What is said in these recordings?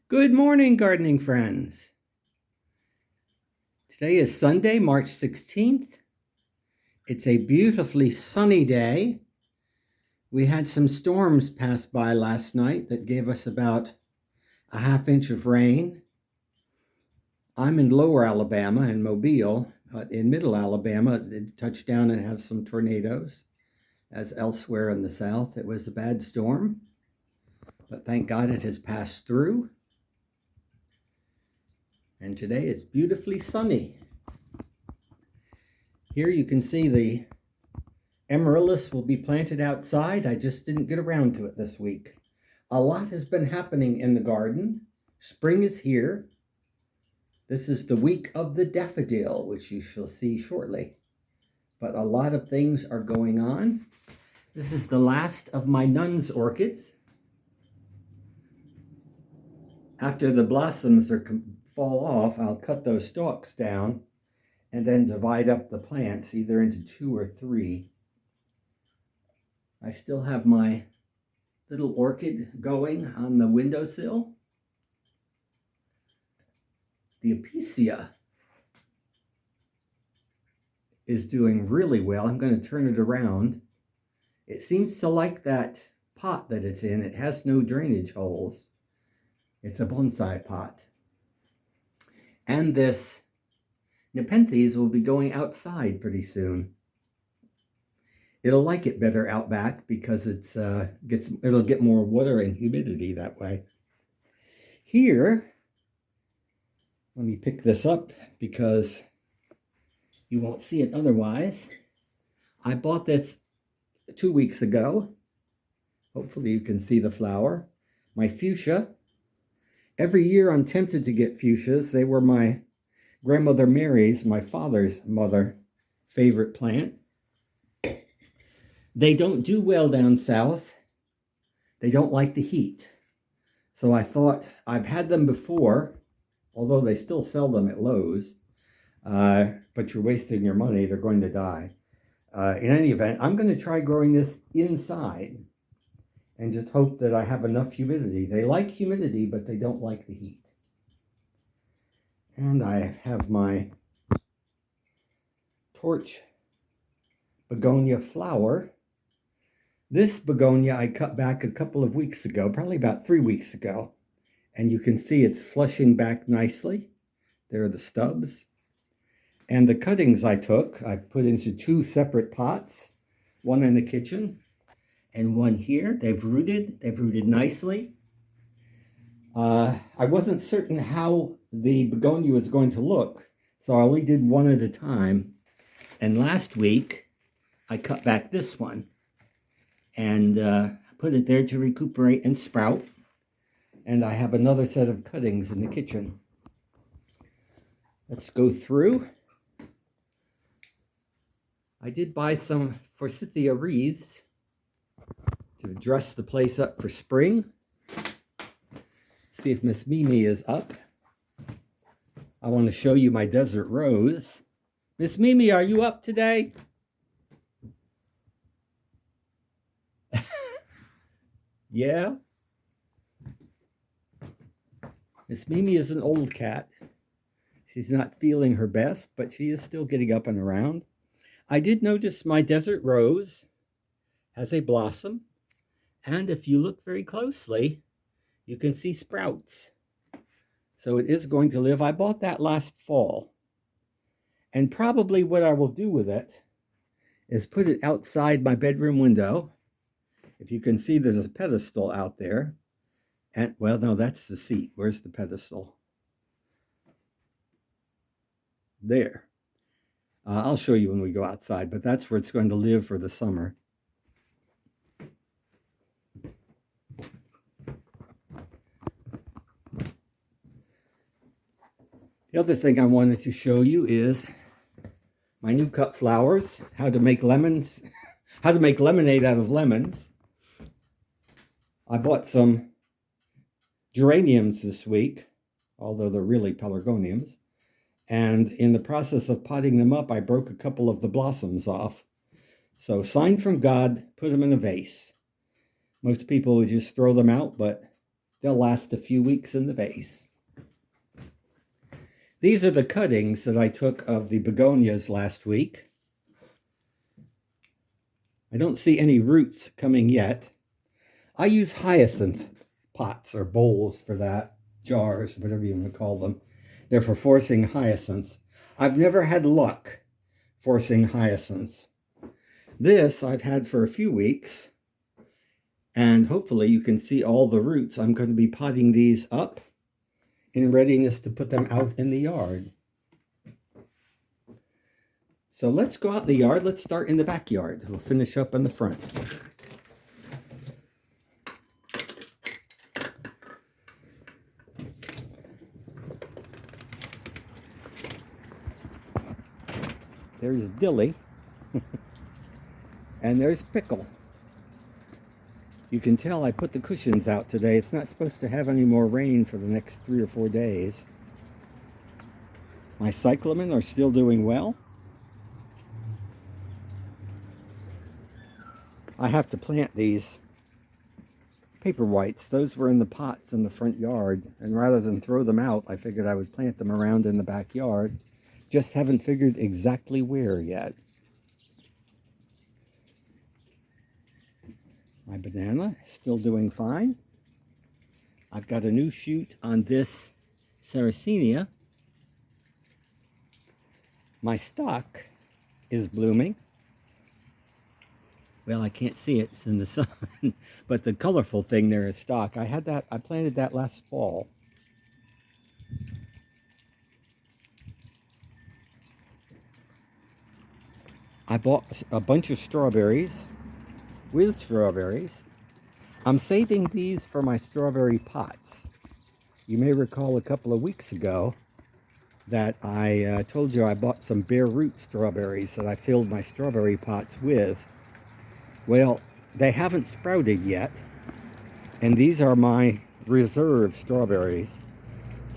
Good morning, gardening friends. Today is Sunday, March 16th. It's a beautifully sunny day. We had some storms pass by last night that gave us about a half inch of rain. I'm in lower Alabama in Mobile, but in middle Alabama, it touched down and have some tornadoes. As elsewhere in the South, it was a bad storm, but thank God it has passed through. And today it's beautifully sunny. Here you can see the amaryllis will be planted outside. I just didn't get around to it this week. A lot has been happening in the garden. Spring is here. This is the week of the daffodil, which you shall see shortly. But a lot of things are going on. This is the last of my nun's orchids. After the blossoms fall off, I'll cut those stalks down and then divide up the plants either into 2 or 3. I still have my little orchid going on the windowsill. The apicia is doing really well. I'm going to turn it around. It seems to like that pot that it's in. It has no drainage holes. It's a bonsai pot. And this Nepenthes will be going outside pretty soon. It'll like it better out back because it'll get more water and humidity that way. Here, let me pick this up because you won't see it otherwise. I bought this 2 weeks ago. Hopefully you can see the flower. My fuchsia. Every year I'm tempted to get fuchsias. They were my grandmother Mary's, my father's mother, favorite plant. They don't do well down south. They don't like the heat. So I thought, I've had them before, although they still sell them at Lowe's, but you're wasting your money. They're going to die. In any event, I'm going to try growing this inside and just hope that I have enough humidity. They like humidity, but they don't like the heat. And I have my torch begonia flower. This begonia I cut back a couple of weeks ago, probably about 3 weeks ago. And you can see it's flushing back nicely. There are the stubs. And the cuttings I took, I put into 2 separate pots, one in the kitchen and one here. They've rooted nicely. I wasn't certain how the begonia was going to look, so I only did one at a time. And last week, I cut back this one and put it there to recuperate and sprout. And I have another set of cuttings in the kitchen. Let's go through. I did buy some forsythia wreaths to dress the place up for spring. See if Miss Mimi is up. I want to show you my desert rose. Miss Mimi, are you up today? Yeah? Miss Mimi is an old cat. She's not feeling her best, but she is still getting up and around. I did notice my desert rose has a blossom, and if you look very closely, you can see sprouts. So it is going to live. I bought that last fall, and probably what I will do with it is put it outside my bedroom window. If you can see, there's a pedestal out there. And, well, no, that's the seat. Where's the pedestal? There. I'll show you when we go outside, but that's where it's going to live for the summer. The other thing I wanted to show you is my new cut flowers, how to make lemonade out of lemons. I bought some geraniums this week, although they're really pelargoniums. And in the process of potting them up, I broke a couple of the blossoms off. So sign from God, put them in a vase. Most people would just throw them out, but They'll last a few weeks in the vase. These are the cuttings that I took of the begonias last week. I don't see any roots coming yet. I use hyacinth pots or bowls for that, jars, whatever you want to call them. They're for forcing hyacinths. I've never had luck forcing hyacinths. This I've had for a few weeks, and hopefully you can see all the roots. I'm going to be potting these up in readiness to put them out in the yard. So let's go out in the yard. Let's start in the backyard. We'll finish up in the front. There's Dilly. And there's Pickle. You can tell I put the cushions out today. It's not supposed to have any more rain for the next 3 or 4 days. My cyclamen are still doing well. I have to plant these paper whites. Those were in the pots in the front yard, and rather than throw them out, I figured I would plant them around in the backyard. Just haven't figured exactly where yet. My banana is still doing fine. I've got a new shoot on this Sarracenia. My stock is blooming. Well, I can't see it, it's in the sun, but the colorful thing there is stock. I planted that last fall. I bought a bunch of strawberries with strawberries. I'm saving these for my strawberry pots. You may recall a couple of weeks ago that I told you I bought some bare root strawberries that I filled my strawberry pots with. Well, they haven't sprouted yet, and these are my reserve strawberries.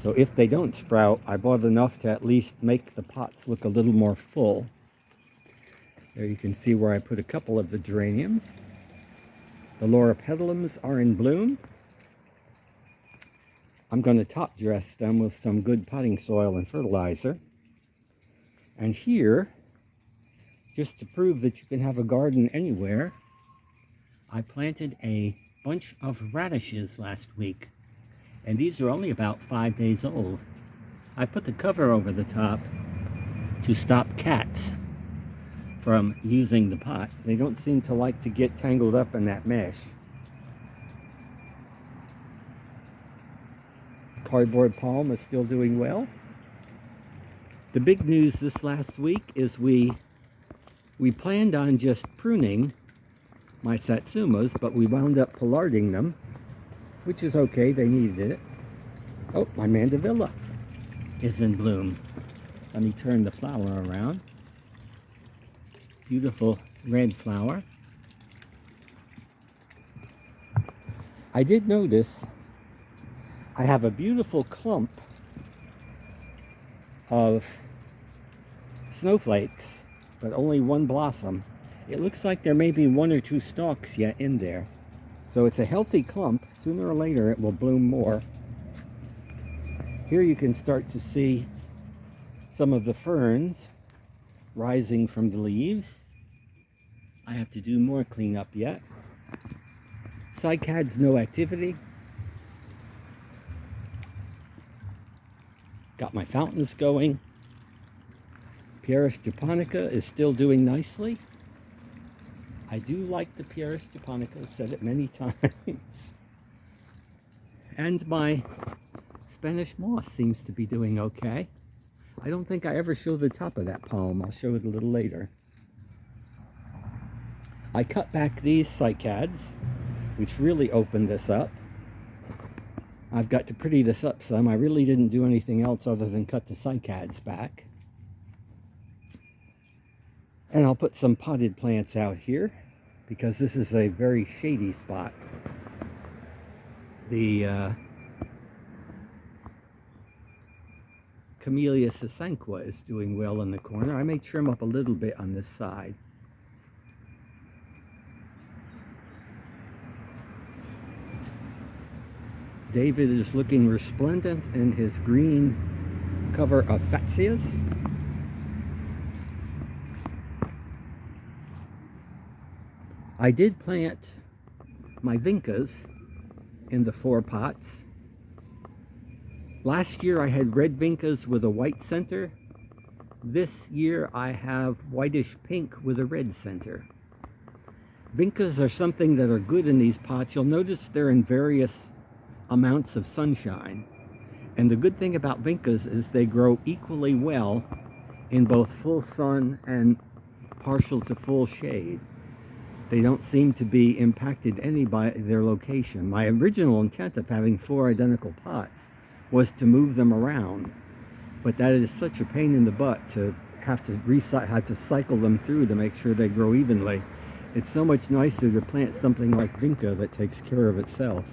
So if they don't sprout, I bought enough to at least make the pots look a little more full. There you can see where I put a couple of the geraniums. The loropetalums are in bloom. I'm going to top dress them with some good potting soil and fertilizer. And here, just to prove that you can have a garden anywhere, I planted a bunch of radishes last week. And these are only about 5 days old. I put the cover over the top to stop cats from using the pot. They don't seem to like to get tangled up in that mesh. Cardboard palm is still doing well. The big news this last week is we planned on just pruning my Satsumas, but we wound up pollarding them, which is okay, they needed it. Oh, my mandevilla is in bloom. Let me turn the flower around. Beautiful red flower. I did notice I have a beautiful clump of snowflakes, but only one blossom. It looks like there may be 1 or 2 stalks yet in there. So it's a healthy clump. Sooner or later it will bloom more. Here you can start to see some of the ferns rising from the leaves. I have to do more cleanup yet. Cycads, no activity. Got my fountains going. Pieris japonica is still doing nicely. I do like the Pieris japonica, I've said it many times. And my Spanish moss seems to be doing okay. I don't think I ever show the top of that palm. I'll show it a little later. I cut back these cycads, which really opened this up. I've got to pretty this up some. I really didn't do anything else other than cut the cycads back. And I'll put some potted plants out here because this is a very shady spot. The Camellia sasanqua is doing well in the corner. I may trim up a little bit on this side. David is looking resplendent in his green cover of Satsumas. I did plant my vincas in the 4 pots. Last year I had red vincas with a white center. This year I have whitish pink with a red center. Vincas are something that are good in these pots. You'll notice they're in various amounts of sunshine. And the good thing about vincas is they grow equally well in both full sun and partial to full shade. They don't seem to be impacted any by their location. My original intent of having 4 identical pots was to move them around, but that is such a pain in the butt to have to cycle them through to make sure they grow evenly. It's so much nicer to plant something like vinca that takes care of itself.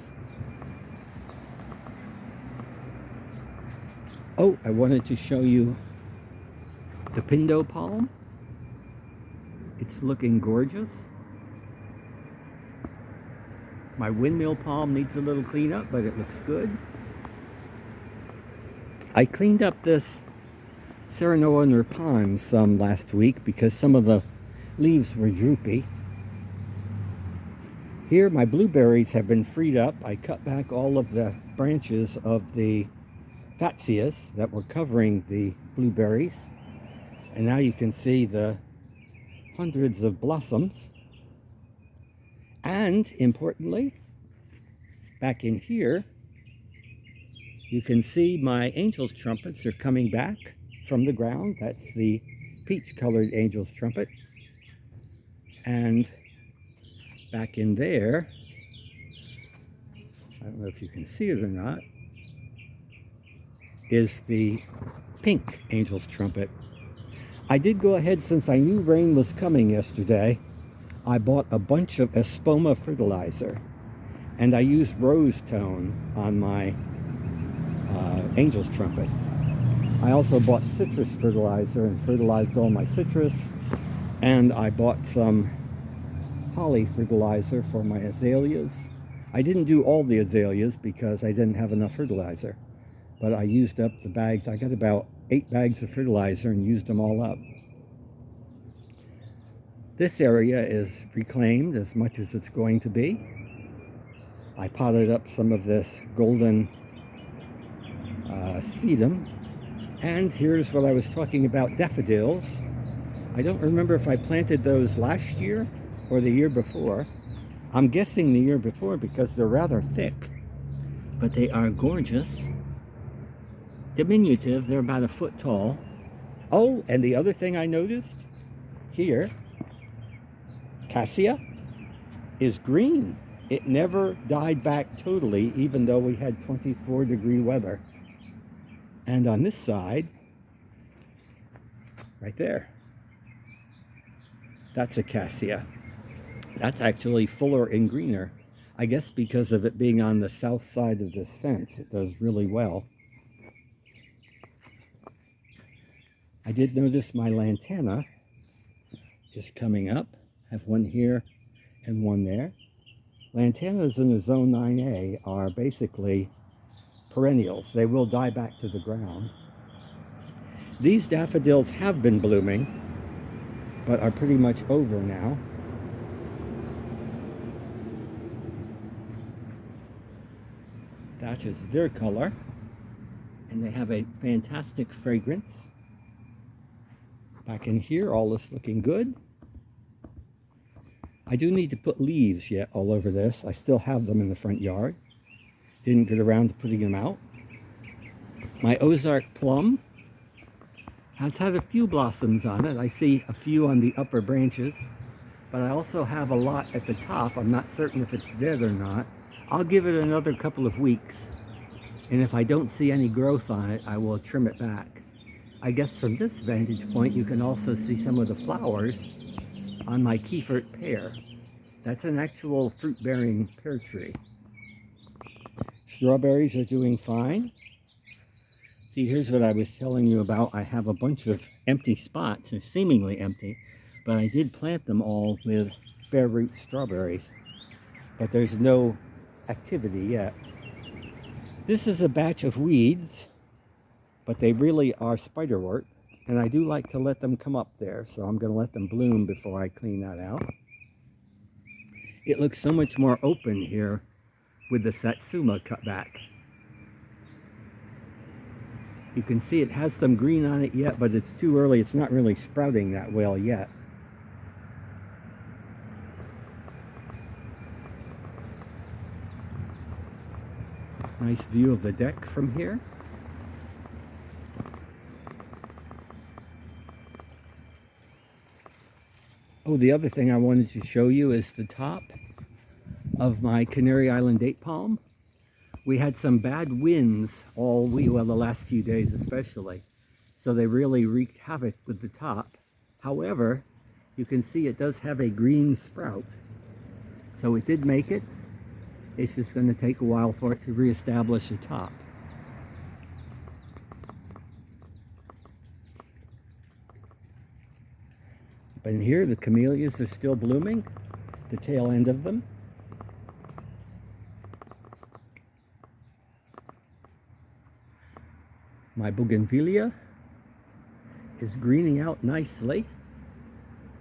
Oh, I wanted to show you the pindo palm. It's looking gorgeous. My windmill palm needs a little cleanup, but it looks good. I cleaned up this Serenoa nerpans some last week because some of the leaves were droopy. Here my blueberries have been freed up. I cut back all of the branches of the Satsumas that were covering the blueberries. And now you can see the hundreds of blossoms. And importantly, back in here, you can see my Angels Trumpets are coming back from the ground. That's the peach-colored Angels Trumpet. And back in there, I don't know if you can see it or not, is the pink Angels Trumpet. I did go ahead, since I knew rain was coming yesterday, I bought a bunch of Espoma fertilizer. And I used rose tone on my Angels Trumpets. I also bought citrus fertilizer and fertilized all my citrus. And I bought some holly fertilizer for my azaleas. I didn't do all the azaleas because I didn't have enough fertilizer. But I used up the bags. I got about 8 bags of fertilizer and used them all up. This area is reclaimed as much as it's going to be. I potted up some of this golden sedum. And here's what I was talking about, daffodils. I don't remember if I planted those last year or the year before. I'm guessing the year before because they're rather thick, but they are gorgeous. Diminutive, they're about 1 foot tall. Oh, and the other thing I noticed here, cassia is green. It never died back totally, even though we had 24-degree weather. And on this side, right there, that's a cassia. That's actually fuller and greener. I guess because of it being on the south side of this fence, it does really well. I did notice my lantana is coming up. I have one here and one there. Lantanas in the zone 9A are basically perennials. They will die back to the ground. These daffodils have been blooming, but are pretty much over now. That is their color, and they have a fantastic fragrance. Back in here, all is looking good. I do need to put leaves yet all over this. I still have them in the front yard. Didn't get around to putting them out. My Ozark plum has had a few blossoms on it. I see a few on the upper branches, but I also have a lot at the top. I'm not certain if it's dead or not. I'll give it another couple of weeks, and if I don't see any growth on it, I will trim it back. I guess from this vantage point, you can also see some of the flowers on my Kiefert pear. That's an actual fruit-bearing pear tree. Strawberries are doing fine. See, here's what I was telling you about. I have a bunch of empty spots, or seemingly empty, but I did plant them all with bare root strawberries. But there's no activity yet. This is a batch of weeds, but they really are spiderwort, and I do like to let them come up there, so I'm going to let them bloom before I clean that out. It looks so much more open here with the Satsuma cut back. You can see it has some green on it yet, but it's too early. It's not really sprouting that well yet. Nice view of the deck from here. Oh, the other thing I wanted to show you is the top of my Canary Island date palm. We had some bad winds all week, well, the last few days especially, so they really wreaked havoc with the top. However, you can see it does have a green sprout, so it did make it. It's just going to take a while for it to reestablish the top. Up in here, the camellias are still blooming, the tail end of them. My bougainvillea is greening out nicely.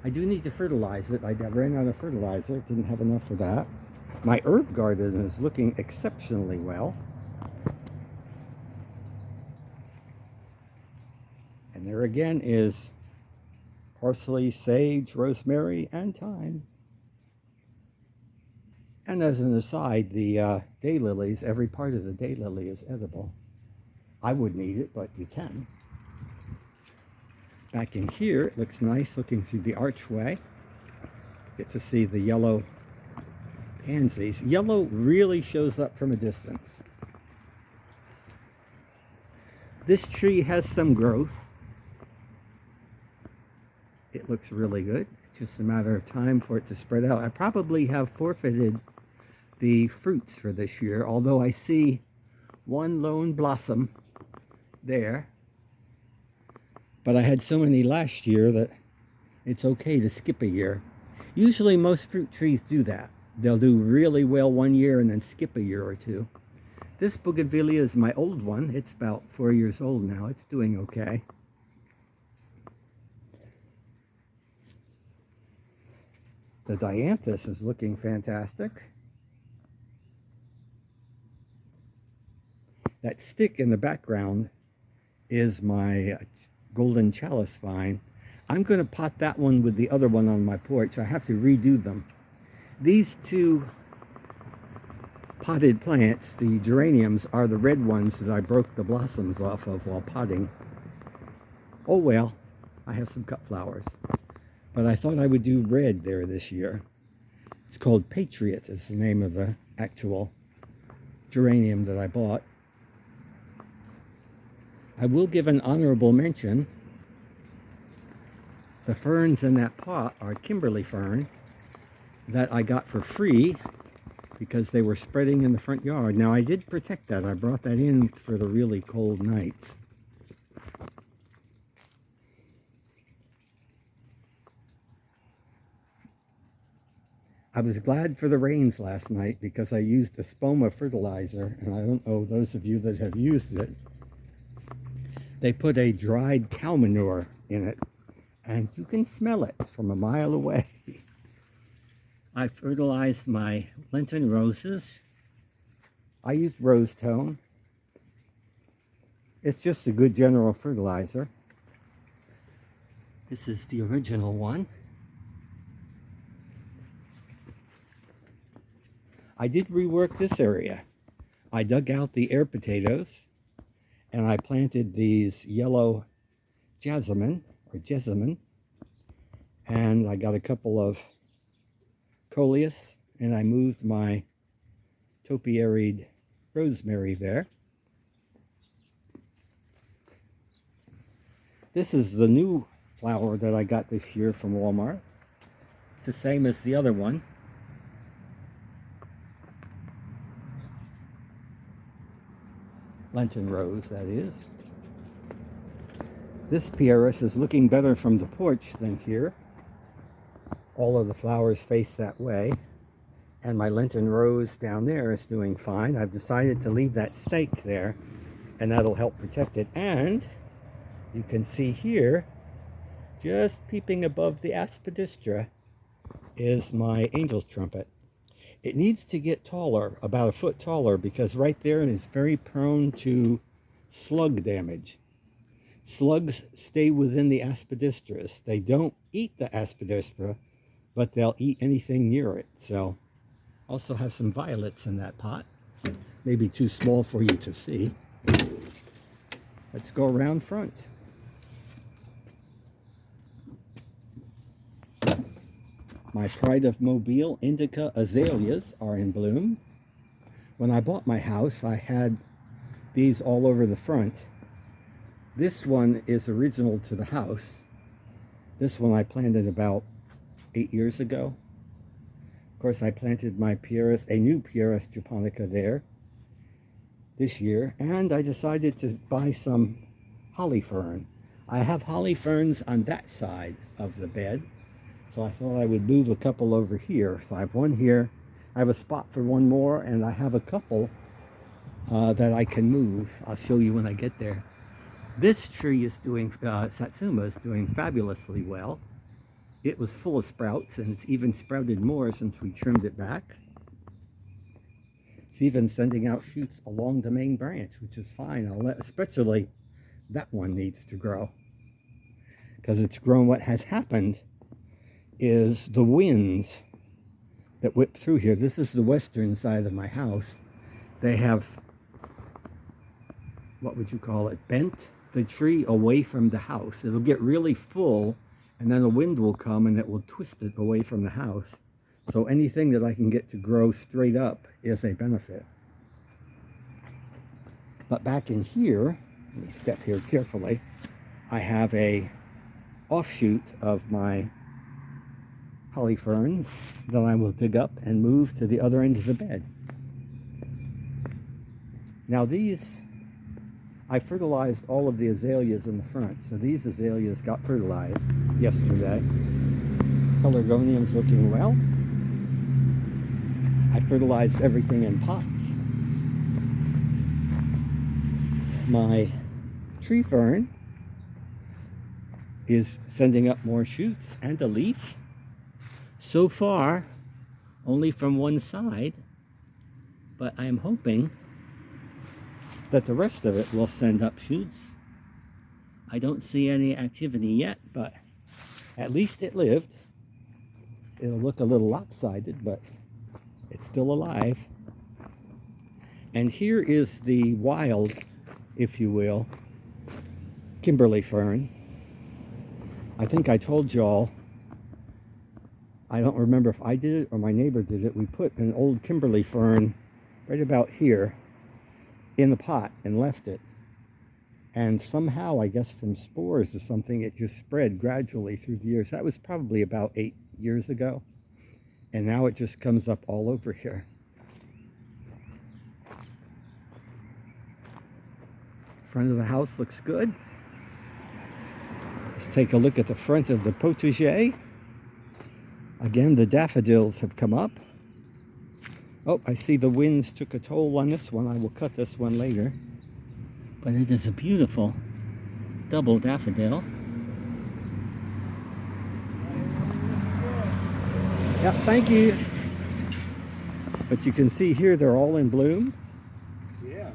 I do need to fertilize it. I ran out of fertilizer, didn't have enough for that. My herb garden is looking exceptionally well. And there again is parsley, sage, rosemary, and thyme. And as an aside, the daylilies, every part of the daylily is edible. I wouldn't eat it, but you can. Back in here, it looks nice looking through the archway. Get to see the yellow pansies. Yellow really shows up from a distance. This tree has some growth. It looks really good. It's just a matter of time for it to spread out. I probably have forfeited the fruits for this year, although I see one lone blossom there. But I had so many last year that it's okay to skip a year. Usually most fruit trees do that. They'll do really well one year and then skip a year or two. This bougainvillea is my old one. It's about 4 years old now. It's doing okay. The dianthus is looking fantastic. That stick in the background is my golden chalice vine. I'm going to pot that one with the other one on my porch. I have to redo them. These two potted plants, the geraniums, are the red ones that I broke the blossoms off of while potting. Oh well, I have some cut flowers. But I thought I would do red there this year. It's called Patriot, is the name of the actual geranium that I bought. I will give an honorable mention. The ferns in that pot are Kimberly fern that I got for free because they were spreading in the front yard. Now I did protect that. I brought that in for the really cold nights. I was glad for the rains last night because I used a Spoma fertilizer, and I don't know those of you that have used it. They put a dried cow manure in it, and you can smell it from a mile away. I fertilized my Lenten roses. I used rose tone. It's just a good general fertilizer. This is the original one. I did rework this area. I dug out the air potatoes and I planted these yellow jasmine, and I got a couple of coleus, and I moved my topiaried rosemary there. This is the new flower that I got this year from Walmart. It's the same as the other one. Lenten rose, that is. This Pieris is looking better from the porch than here. All of the flowers face that way. And my Lenten rose down there is doing fine. I've decided to leave that stake there, and that'll help protect it. And you can see here, just peeping above the aspidistra, is my Angels Trumpet. It needs to get taller, about a foot taller, because right there it is very prone to slug damage. Slugs stay within the aspidistras. They don't eat the aspidistra, but they'll eat anything near it. So, also have some violets in that pot. Maybe too small for you to see. Let's go around front. My Pride of Mobile indica azaleas are in bloom. When I bought my house, I had these all over the front. This one is original to the house. This one I planted about 8 years ago. Of course, I planted my a new Pieris japonica there this year, and I decided to buy some holly fern. I have holly ferns on that side of the bed, so I thought I would move a couple over here. So I have one here, I have a spot for one more, and I have a couple that I can move. I'll show you when I get there. This tree is doing, Satsuma is doing fabulously well. It was full of sprouts, and it's even sprouted more since we trimmed it back. It's even sending out shoots along the main branch, which is fine. Especially that one needs to grow, because it's grown. What has happened is the winds that whip through here. This is the western side of my house. They have, what would you call it, bent the tree away from the house. It'll get really full, and then a wind will come and it will twist it away from the house. So anything that I can get to grow straight up is a benefit. But back in here, let me step here carefully, I have a offshoot of my holly ferns that I will dig up and move to the other end of the bed. Now these, I fertilized all of the azaleas in the front, so these azaleas got fertilized yesterday. Pelargonium's looking well. I fertilized everything in pots. My tree fern is sending up more shoots and a leaf. So far, only from one side, but I am hoping that the rest of it will send up shoots. I don't see any activity yet, but at least it lived. It'll look a little lopsided, but it's still alive. And here is the wild, if you will, Kimberly fern. I think I told y'all, I don't remember if I did it or my neighbor did it, we put an old Kimberly fern right about here in the pot and left it. And somehow, I guess from spores or something, it just spread gradually through the years. That was probably about 8 years ago. And now it just comes up all over here. Front of the house looks good. Let's take a look at the front of the potager. Again, the daffodils have come up. Oh, I see the winds took a toll on this one. I will cut this one later. But it is a beautiful double daffodil. Yeah, thank you. But you can see here they're all in bloom. Yeah.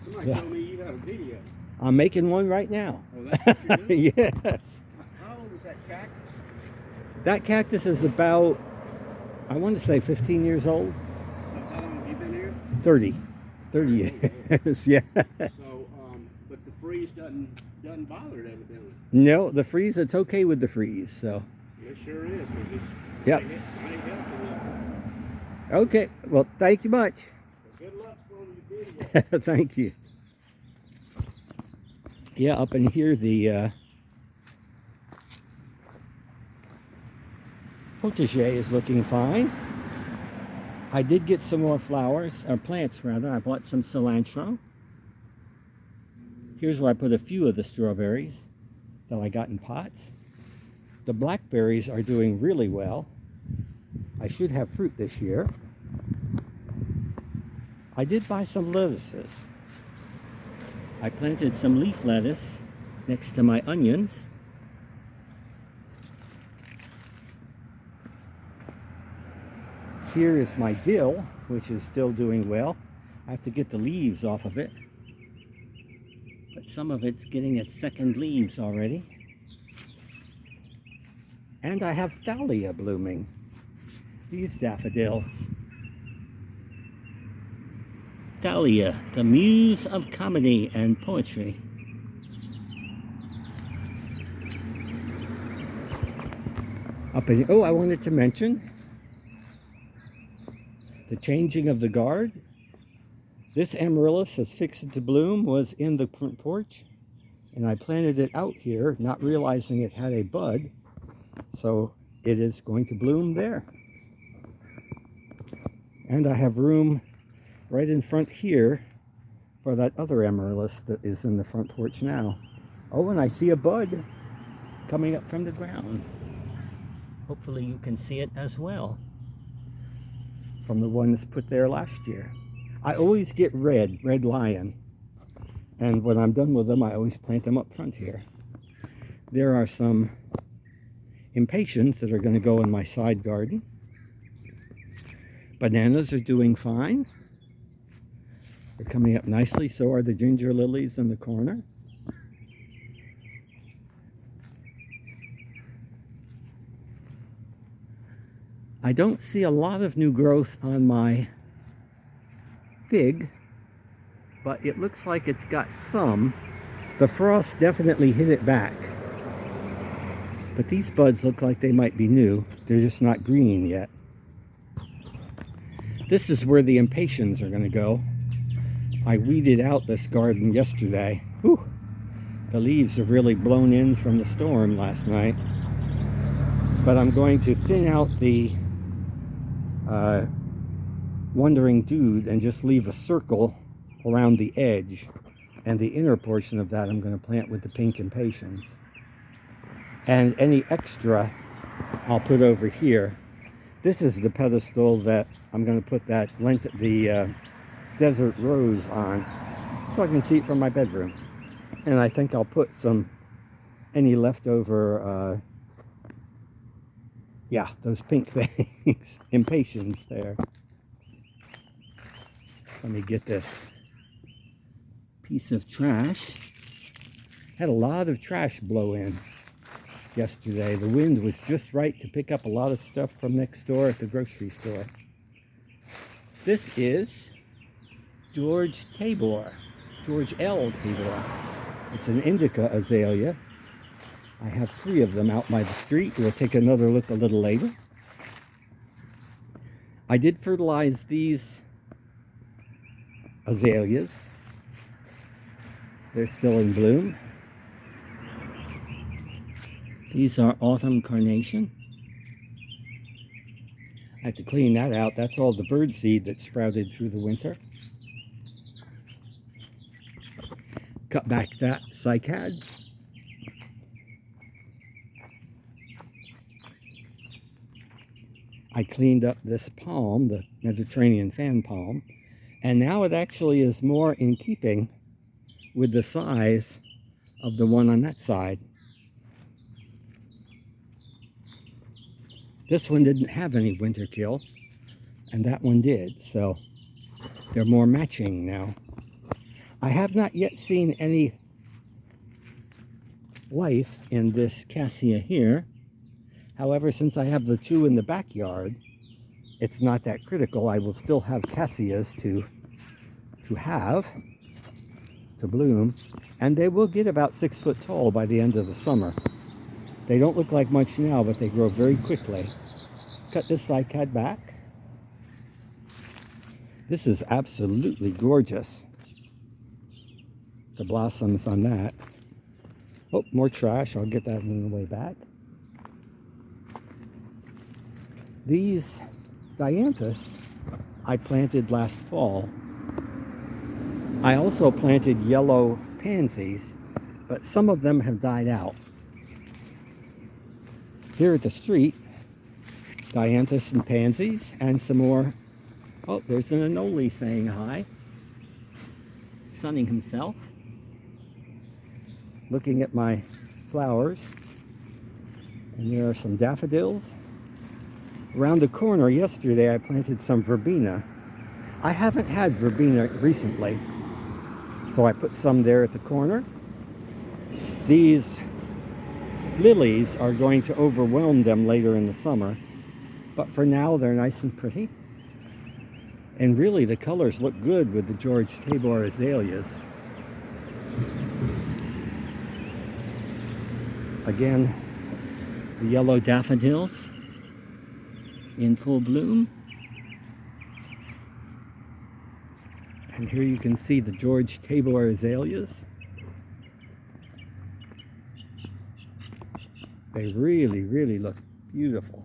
Somebody told me you had a video. I'm making one right now. Oh, that's what you're doing? Yes. How old is that cactus? That cactus is about, I want to say 15 years old. So how long have you been here? 30. 30 years, yeah. So, but the freeze doesn't bother it evidently. No, the freeze, it's okay with the freeze, so. It sure is, because it's Yep. mighty helpful. Okay, well, thank you much. Well, good luck on your video. Thank you. Yeah, up in here, the potager is looking fine. I did get some more flowers, or plants rather. I bought some cilantro. Here's where I put a few of the strawberries that I got in pots. The blackberries are doing really well. I should have fruit this year. I did buy some lettuces. I planted some leaf lettuce next to my onions. Here is my dill, which is still doing well. I have to get the leaves off of it, but some of it's getting its second leaves already. And I have thalia blooming. These daffodils. Thalia, the muse of comedy and poetry. Oh, I wanted to mention the changing of the guard. This amaryllis that's fixed to bloom was in the front porch, and I planted it out here, not realizing it had a bud, so it is going to bloom there. And I have room right in front here for that other amaryllis that is in the front porch now. Oh, and I see a bud coming up from the ground. Hopefully you can see it as well from the ones put there last year. I always get red lion, and when I'm done with them I always plant them up front here. There are some impatiens that are going to go in my side garden. Bananas are doing fine. They're coming up nicely. So are the ginger lilies in the corner. I don't see a lot of new growth on my fig, but it looks like it's got some. The frost definitely hit it back. But these buds look like they might be new. They're just not green yet. This is where the impatiens are going to go. I weeded out this garden yesterday. Whew. The leaves have really blown in from the storm last night. But I'm going to thin out the wandering dude and just leave a circle around the edge. And the inner portion of that I'm going to plant with the pink impatiens. And any extra I'll put over here. This is the pedestal that I'm going to put that desert rose on, so I can see it from my bedroom. And I think I'll put any leftover, those pink things, impatiens there. Let me get this piece of trash. Had a lot of trash blow in yesterday. The wind was just right to pick up a lot of stuff from next door at the grocery store. This is George L. Tabor. It's an indica azalea. I have 3 of them out by the street. We'll take another look a little later. I did fertilize these azaleas. They're still in bloom. These are autumn carnation. I have to clean that out. That's all the bird seed that sprouted through the winter. Cut back that cycad. I cleaned up this palm, the Mediterranean fan palm, and now it actually is more in keeping with the size of the one on that side. This one didn't have any winter kill, and that one did, so they're more matching now. I have not yet seen any life in this cassia here. However, since I have the 2 in the backyard, it's not that critical. I will still have cassias to bloom, and they will get about 6 foot tall by the end of the summer. They don't look like much now, but they grow very quickly. Cut this cycad back. This is absolutely gorgeous. The blossoms on that. Oh, more trash. I'll get that on the way back. These dianthus I planted last fall. I also planted yellow pansies, but some of them have died out. Here at the street, dianthus and pansies, and some more Oh, there's an anole saying hi. Sunning himself. Looking at my flowers. And there are some daffodils. Around the corner yesterday I planted some verbena. I haven't had verbena recently, so I put some there at the corner. These lilies are going to overwhelm them later in the summer, but for now they're nice and pretty. And really the colors look good with the George Tabor azaleas. Again, the yellow daffodils in full bloom. And here you can see the George Tabor azaleas. They really, really look beautiful.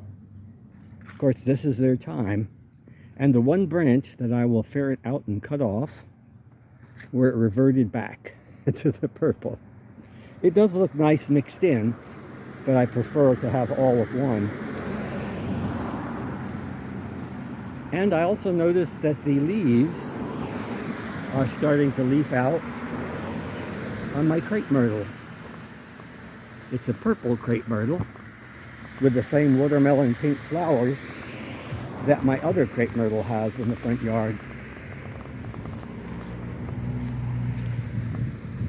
Of course, this is their time. And the one branch that I will ferret out and cut off, where it reverted back to the purple. It does look nice mixed in, but I prefer to have all of one. And I also noticed that the leaves are starting to leaf out on my crepe myrtle. It's a purple crepe myrtle with the same watermelon pink flowers that my other crepe myrtle has in the front yard.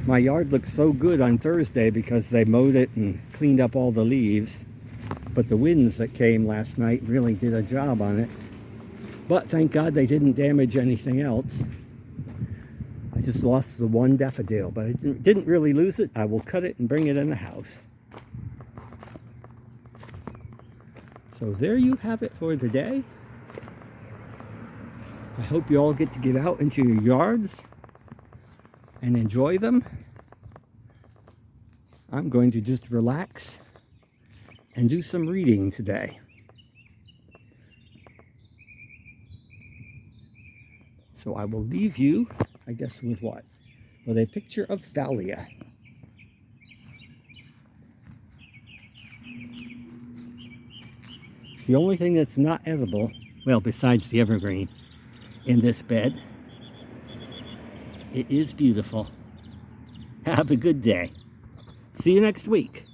My yard looked so good on Thursday because they mowed it and cleaned up all the leaves, but the winds that came last night really did a job on it. But thank God they didn't damage anything else. I just lost the one daffodil, but I didn't really lose it. I will cut it and bring it in the house. So there you have it for the day. I hope you all get to get out into your yards and enjoy them. I'm going to just relax and do some reading today. So I will leave you, I guess, with what? With a picture of Thalia. It's the only thing that's not edible, well, besides the evergreen, in this bed. It is beautiful. Have a good day. See you next week.